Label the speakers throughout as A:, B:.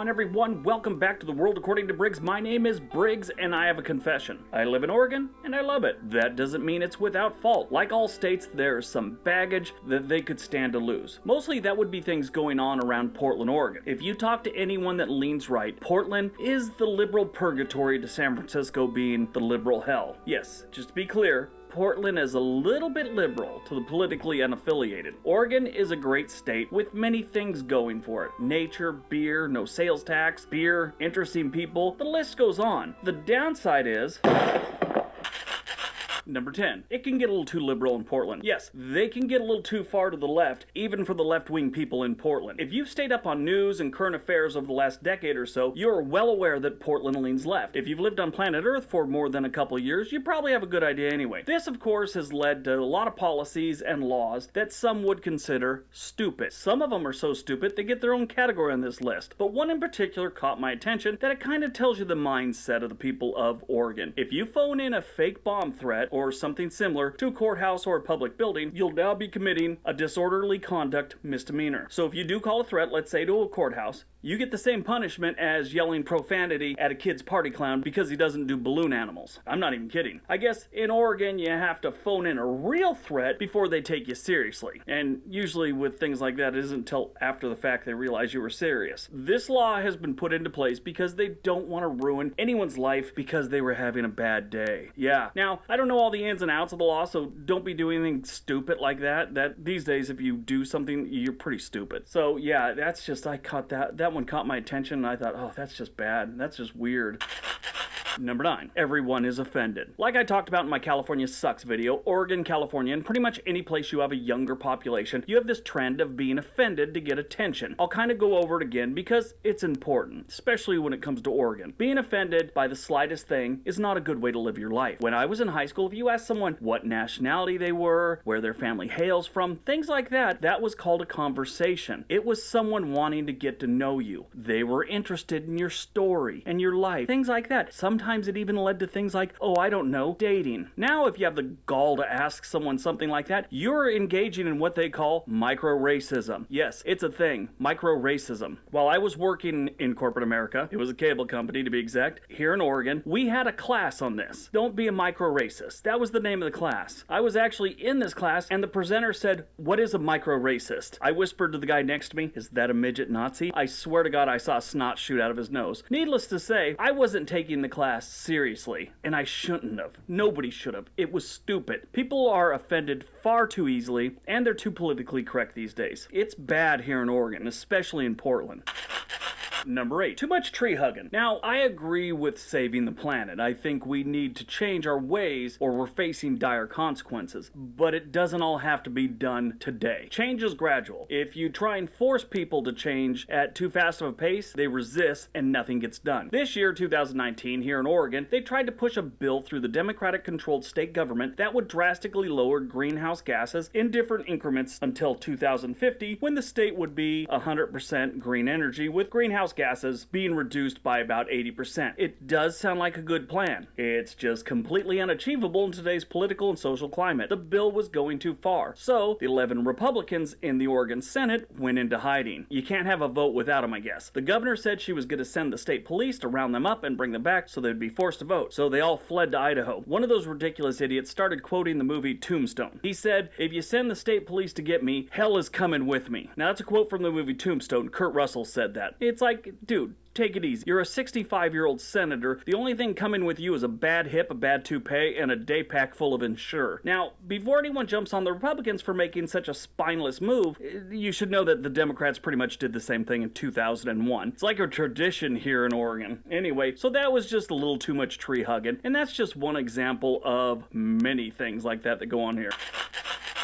A: On everyone, welcome back to the world according to Briggs. My name is Briggs and I have a confession. I live in Oregon and I love it. That doesn't mean it's without fault. Like all states, there's some baggage that they could stand to lose. Mostly that would be things going on around Portland, Oregon. If you talk to anyone that leans right, Portland is the liberal purgatory to San Francisco being the liberal hell. Yes, just to be clear, Portland is a little bit liberal to the politically unaffiliated. Oregon is a great state with many things going for it. Nature, beer, no sales tax, beer, interesting people, the list goes on. The downside is... Number 10. It can get a little too liberal in Portland. Yes, they can get a little too far to the left, even for the left-wing people in Portland. If you've stayed up on news and current affairs over the last decade or so, you're well aware that Portland leans left. If you've lived on planet Earth for more than a couple years, you probably have a good idea anyway. This, of course, has led to a lot of policies and laws that some would consider stupid. Some of them are so stupid they get their own category on this list, but one in particular caught my attention that it kind of tells you the mindset of the people of Oregon. If you phone in a fake bomb threat or something similar to a courthouse or a public building, you'll now be committing a disorderly conduct misdemeanor. So if you do call a threat, let's say to a courthouse, you get the same punishment as yelling profanity at a kid's party clown because he doesn't do balloon animals. I'm not even kidding. I guess in Oregon you have to phone in a real threat before they take you seriously. And usually with things like that, it isn't until after the fact they realize you were serious. This law has been put into place because they don't want to ruin anyone's life because they were having a bad day. Yeah. Now, I don't know all the ins and outs of the law, so don't be doing anything stupid like that. That these days, if you do something, you're pretty stupid. So yeah, that's just, I caught that one caught my attention and I thought, oh, that's just bad. That's just weird. Number 9. Everyone is offended. Like I talked about in my California Sucks video, Oregon, California, and pretty much any place you have a younger population, you have this trend of being offended to get attention. I'll kind of go over it again because it's important, especially when it comes to Oregon. Being offended by the slightest thing is not a good way to live your life. When I was in high school, if you asked someone what nationality they were, where their family hails from, things like that, that was called a conversation. It was someone wanting to get to know you. They were interested in your story and your life, things like that. Sometimes it even led to things like, oh, I don't know, dating. Now, if you have the gall to ask someone something like that, you're engaging in what they call micro-racism. Yes, it's a thing, micro-racism. While I was working in corporate America, it was a cable company to be exact, here in Oregon, we had a class on this. Don't be a micro-racist. That was the name of the class. I was actually in this class, and the presenter said, what is a micro-racist? I whispered to the guy next to me, is that a midget Nazi? I swear to God, I saw snot shoot out of his nose. Needless to say, I wasn't taking the class seriously, and I shouldn't have. Nobody should have. It was stupid. People are offended far too easily, and they're too politically correct these days. It's bad here in Oregon, especially in Portland. Number 8. Too much tree hugging. Now, I agree with saving the planet. I think we need to change our ways or we're facing dire consequences. But it doesn't all have to be done today. Change is gradual. If you try and force people to change at too fast of a pace, they resist and nothing gets done. This year, 2019, here in Oregon, they tried to push a bill through the Democratic-controlled state government that would drastically lower greenhouse gases in different increments until 2050, when the state would be 100% green energy with greenhouse gases being reduced by about 80%. It does sound like a good plan. It's just completely unachievable in today's political and social climate. The bill was going too far. So, the 11 Republicans in the Oregon Senate went into hiding. You can't have a vote without them, I guess. The governor said she was going to send the state police to round them up and bring them back so they'd be forced to vote. So they all fled to Idaho. One of those ridiculous idiots started quoting the movie Tombstone. He said, if you send the state police to get me, hell is coming with me. Now that's a quote from the movie Tombstone. Kurt Russell said that. It's like, dude, take it easy. You're a 65-year-old senator. The only thing coming with you is a bad hip, a bad toupee, and a day pack full of Ensure. Now, before anyone jumps on the Republicans for making such a spineless move, you should know that the Democrats pretty much did the same thing in 2001. It's like a tradition here in Oregon. Anyway, so that was just a little too much tree hugging, and that's just one example of many things like that go on here.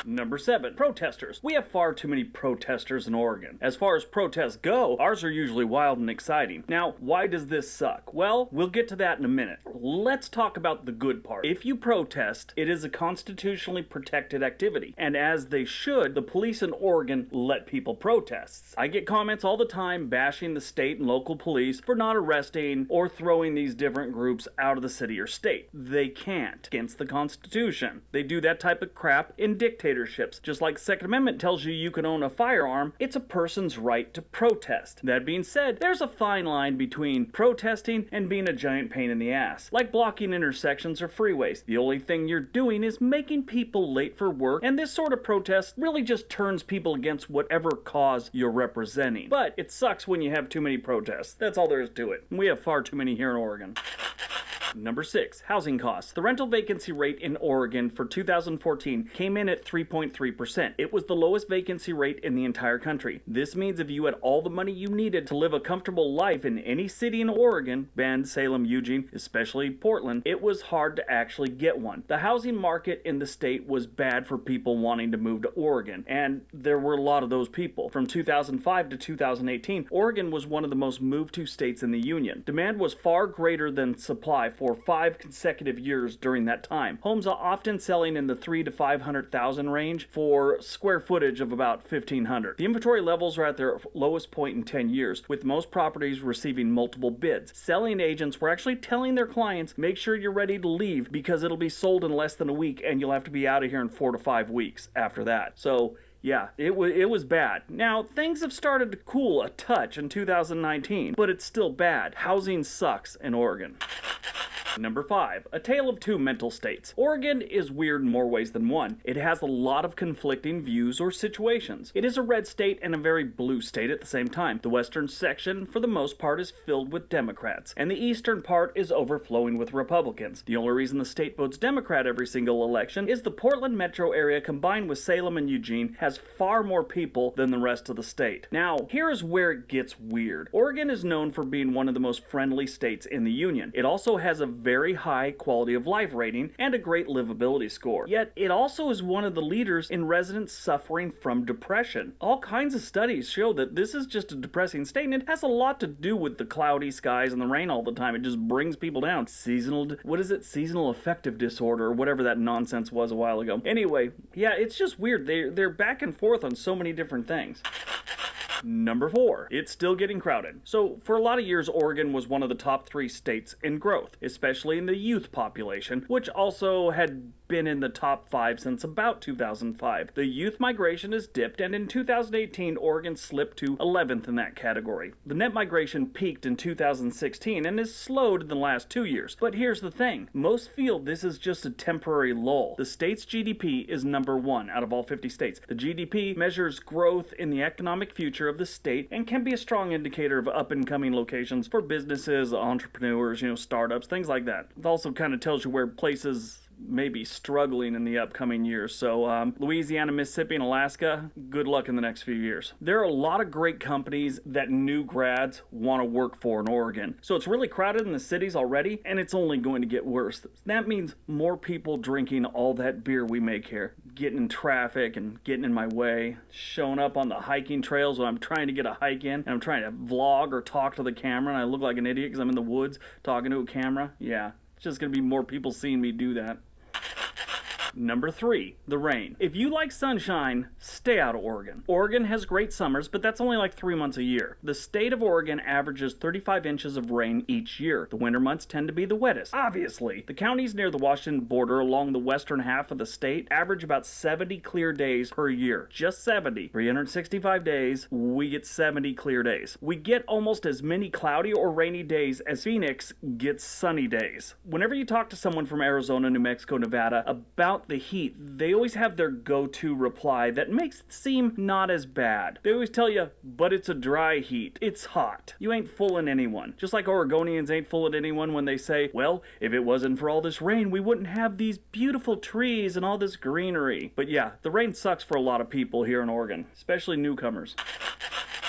A: Number 7, protesters. We have far too many protesters in Oregon. As far as protests go, ours are usually wild and exciting. Now, why does this suck? Well, we'll get to that in a minute. Let's talk about the good part. If you protest, it is a constitutionally protected activity, and as they should, the police in Oregon let people protest. I get comments all the time bashing the state and local police for not arresting or throwing these different groups out of the city or state. They can't, against the Constitution. They do that type of crap in dictatorship dictatorships. Just like Second Amendment tells you you can own a firearm, it's a person's right to protest. That being said, there's a fine line between protesting and being a giant pain in the ass. Like blocking intersections or freeways. The only thing you're doing is making people late for work, and this sort of protest really just turns people against whatever cause you're representing. But it sucks when you have too many protests. That's all there is to it. We have far too many here in Oregon. Number 6, housing costs. The rental vacancy rate in Oregon for 2014 came in at 3.3%. It was the lowest vacancy rate in the entire country. This means if you had all the money you needed to live a comfortable life in any city in Oregon, Bend, Salem, Eugene, especially Portland, it was hard to actually get one. The housing market in the state was bad for people wanting to move to Oregon, and there were a lot of those people. From 2005 to 2018, Oregon was one of the most moved to states in the union. Demand was far greater than supply for 5 consecutive years during that time. Homes are often selling in the 300,000 to 500,000 range for square footage of about 1,500. The inventory levels are at their lowest point in 10 years, with most properties receiving multiple bids. Selling agents were actually telling their clients, make sure you're ready to leave because it'll be sold in less than a week and you'll have to be out of here in 4 to 5 weeks after that. So yeah, it was bad. Now, things have started to cool a touch in 2019, but it's still bad. Housing sucks in Oregon. Number 5, a tale of two mental states. Oregon is weird in more ways than one. It has a lot of conflicting views or situations. It is a red state and a very blue state at the same time. The western section, for the most part, is filled with Democrats, and the eastern part is overflowing with Republicans. The only reason the state votes Democrat every single election is the Portland metro area combined with Salem and Eugene has far more people than the rest of the state. Now, here is where it gets weird. Oregon is known for being one of the most friendly states in the union. It also has a very high quality of life rating and a great livability score. Yet, it also is one of the leaders in residents suffering from depression. All kinds of studies show that this is just a depressing state, and it has a lot to do with the cloudy skies and the rain all the time. It just brings people down. Seasonal affective disorder, or whatever that nonsense was a while ago. Anyway, yeah, it's just weird. They're back and forth on so many different things. Number 4, it's still getting crowded. So, for a lot of years, Oregon was one of the top 3 states in growth, especially in the youth population, which also had been in the top 5 since about 2005. The youth migration has dipped, and in 2018, Oregon slipped to 11th in that category. The net migration peaked in 2016 and has slowed in the last 2 years. But here's the thing. Most feel this is just a temporary lull. The state's GDP is number 1 out of all 50 states. The GDP measures growth in the economic future of the state and can be a strong indicator of up-and-coming locations for businesses, entrepreneurs, startups, things like that. It also kind of tells you where places may be struggling in the upcoming years. So Louisiana, Mississippi, and Alaska, good luck in the next few years. There are a lot of great companies that new grads want to work for in Oregon. So it's really crowded in the cities already, and it's only going to get worse. That means more people drinking all that beer we make here, getting in traffic and getting in my way, showing up on the hiking trails when I'm trying to get a hike in, and I'm trying to vlog or talk to the camera, and I look like an idiot because I'm in the woods talking to a camera. Yeah. It's just going to be more people seeing me do that. Number 3, the rain. If you like sunshine, stay out of Oregon. Oregon has great summers, but that's only like 3 months a year. The state of Oregon averages 35 inches of rain each year. The winter months tend to be the wettest, obviously. The counties near the Washington border along the western half of the state average about 70 clear days per year. Just 70. 365 days, we get 70 clear days. We get almost as many cloudy or rainy days as Phoenix gets sunny days. Whenever you talk to someone from Arizona, New Mexico, Nevada about the heat, they always have their go-to reply that makes it seem not as bad. They always tell you, but it's a dry heat. It's hot. You ain't fooling anyone. Just like Oregonians ain't fooling anyone when they say, well, if it wasn't for all this rain, we wouldn't have these beautiful trees and all this greenery. But yeah, the rain sucks for a lot of people here in Oregon, especially newcomers.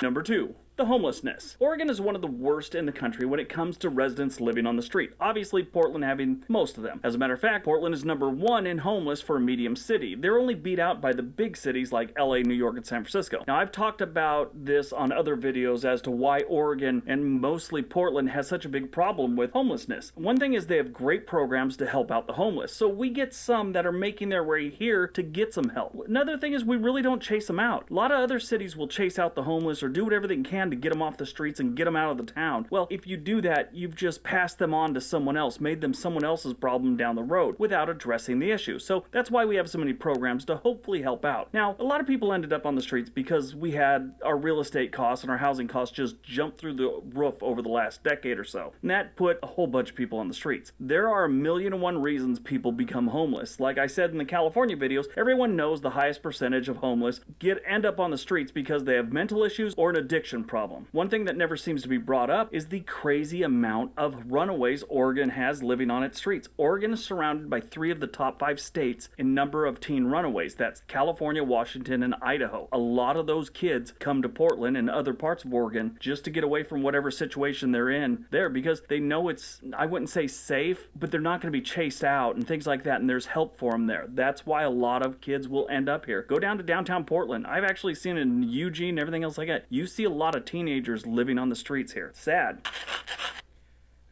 A: Number 2. The homelessness. Oregon is one of the worst in the country when it comes to residents living on the street. Obviously, Portland having most of them. As a matter of fact, Portland is number 1 in homeless for a medium city. They're only beat out by the big cities like LA, New York, and San Francisco. Now, I've talked about this on other videos as to why Oregon and mostly Portland has such a big problem with homelessness. One thing is they have great programs to help out the homeless. So we get some that are making their way here to get some help. Another thing is we really don't chase them out. A lot of other cities will chase out the homeless or do whatever they can can to get them off the streets and get them out of the town. Well, if you do that, you've just passed them on to someone else, made them someone else's problem down the road without addressing the issue. So that's why we have so many programs to hopefully help out. Now, a lot of people ended up on the streets because we had our real estate costs and our housing costs just jump through the roof over the last decade or so. And that put a whole bunch of people on the streets. There are 1,000,001 reasons people become homeless. Like I said in the California videos, everyone knows the highest percentage of homeless end up on the streets because they have mental issues or an addiction problem. One thing that never seems to be brought up is the crazy amount of runaways Oregon has living on its streets. Oregon is surrounded by 3 of the top 5 states in number of teen runaways. That's California, Washington, and Idaho. A lot of those kids come to Portland and other parts of Oregon just to get away from whatever situation they're in there because they know it's, I wouldn't say safe, but they're not going to be chased out and things like that, and there's help for them there. That's why a lot of kids will end up here. Go down to downtown Portland. I've actually seen it in Eugene and everything else like that. You see a lot of teenagers living on the streets here. Sad.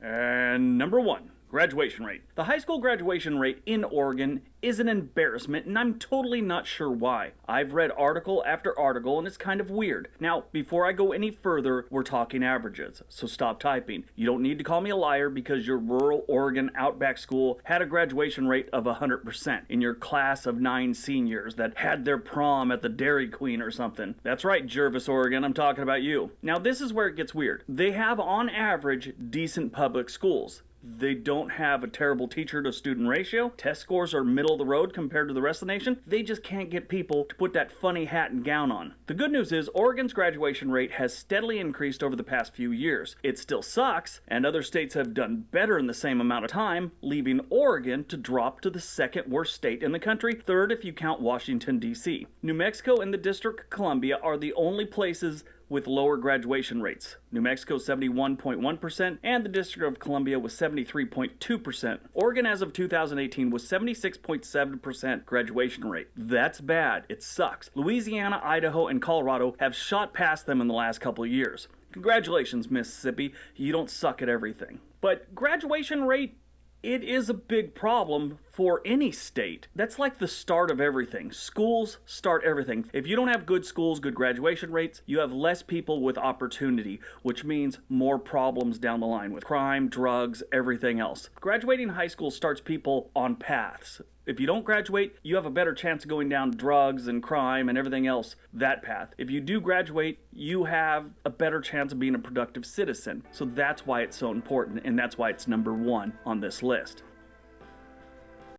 A: And number 1. Graduation rate. The high school graduation rate in Oregon is an embarrassment, and I'm totally not sure why. I've read article after article, and it's kind of weird. Now, before I go any further, we're talking averages, so stop typing. You don't need to call me a liar because your rural Oregon Outback school had a graduation rate of 100% in your class of 9 seniors that had their prom at the Dairy Queen or something. That's right, Jervis, Oregon, I'm talking about you. Now, this is where it gets weird. They have, on average, decent public schools. They don't have a terrible teacher to student ratio. Test scores are middle of the road compared to the rest of the nation. They just can't get people to put that funny hat and gown on. The good news is Oregon's graduation rate has steadily increased over the past few years. It still sucks, and other states have done better in the same amount of time, leaving Oregon to drop to the 2nd worst state in the country, 3rd if you count Washington, D.C. New Mexico and the District of Columbia are the only places with lower graduation rates. New Mexico 71.1% and the District of Columbia was 73.2%. Oregon as of 2018 was 76.7% graduation rate. That's bad. It sucks. Louisiana, Idaho, and Colorado have shot past them in the last couple of years. Congratulations, Mississippi. You don't suck at everything. But graduation rate, it is a big problem for any state. That's like the start of everything. Schools start everything. If you don't have good schools, good graduation rates, you have less people with opportunity, which means more problems down the line with crime, drugs, everything else. Graduating high school starts people on paths. If you don't graduate, you have a better chance of going down drugs and crime and everything else, that path. If you do graduate, you have a better chance of being a productive citizen. So that's why it's so important, and that's why it's number 1 on this list.